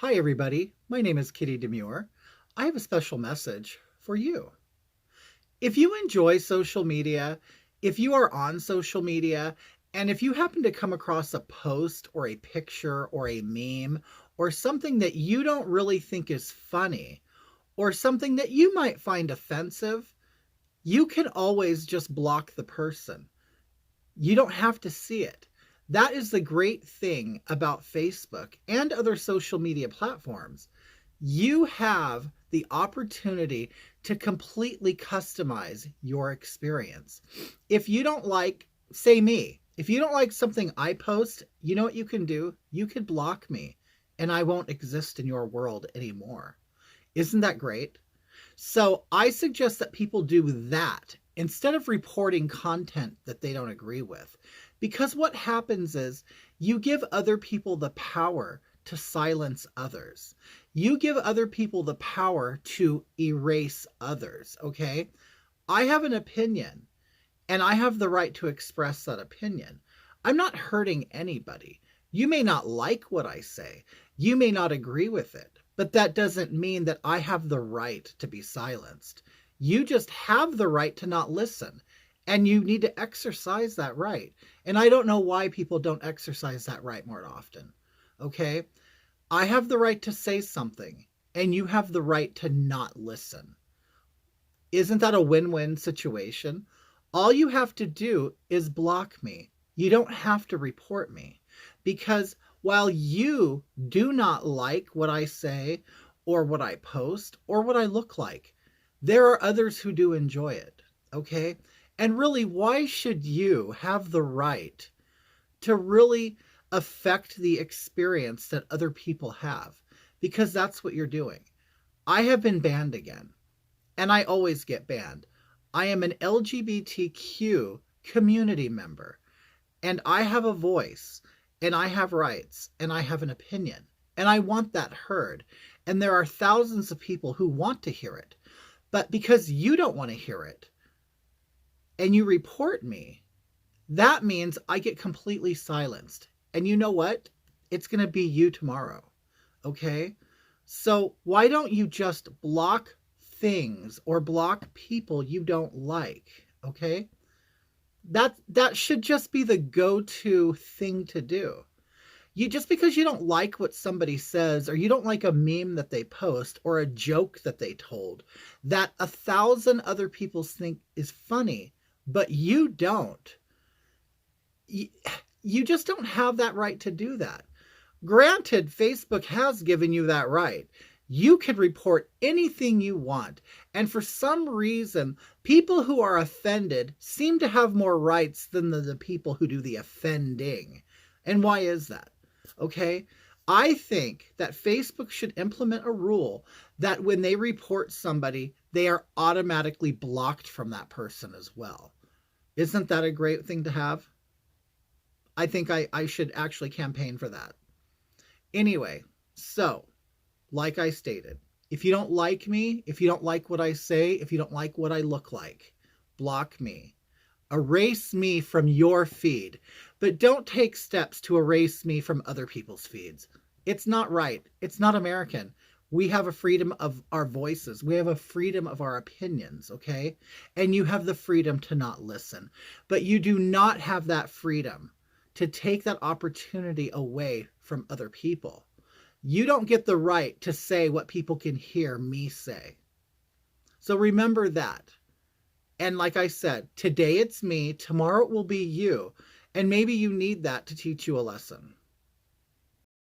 Hi, everybody. My name is Kitty Demure. I have a special message for you. If you enjoy social media, if you are on social media, and if you happen to come across a post or a picture or a meme or something that you don't really think is funny or something that you might find offensive, you can always just block the person. You don't have to see it. That is the great thing about Facebook and other social media platforms. You have the opportunity to completely customize your experience. If you don't like, say me, if you don't like something I post, you know what you can do? You could block me and I won't exist in your world anymore. Isn't that great? So I suggest that people do that instead of reporting content that they don't agree with. Because what happens is you give other people the power to silence others. You give other people the power to erase others, okay? I have an opinion and I have the right to express that opinion. I'm not hurting anybody. You may not like what I say. You may not agree with it, but that doesn't mean that I have the right to be silenced. You just have the right to not listen, and you need to exercise that right. And I don't know why people don't exercise that right more often. Okay? I have the right to say something, and you have the right to not listen. Isn't that a win-win situation? All you have to do is block me. You don't have to report me. Because while you do not like what I say or what I post or what I look like, there are others who do enjoy it. Okay? And really, why should you have the right to really affect the experience that other people have? Because that's what you're doing. I have been banned again, and I always get banned. I am an LGBTQ community member, and I have a voice, and I have rights, and I have an opinion, and I want that heard. And there are thousands of people who want to hear it. But because you don't want to hear it, and you report me, that means I get completely silenced. And you know what? It's going to be you tomorrow. Okay? So why don't you just block things or block people you don't like? Okay? That should just be the go-to thing to do. You just because you don't like what somebody says or you don't like a meme that they post or a joke that they told that 1,000 other people think is funny, but you don't. You just don't have that right to do that. Granted, Facebook has given you that right. You can report anything you want. And for some reason, people who are offended seem to have more rights than the people who do the offending. And why is that? Okay? I think that Facebook should implement a rule that when they report somebody, they are automatically blocked from that person as well. Isn't that a great thing to have? I think I should actually campaign for that. Anyway, so, like I stated, if you don't like me, if you don't like what I say, if you don't like what I look like, block me. Erase me from your feed, but don't take steps to erase me from other people's feeds. It's not right. It's not American. We have a freedom of our voices. We have a freedom of our opinions, okay? And you have the freedom to not listen. But you do not have that freedom to take that opportunity away from other people. You don't get the right to say what people can hear me say. So remember that. And like I said, today it's me, tomorrow it will be you. And maybe you need that to teach you a lesson.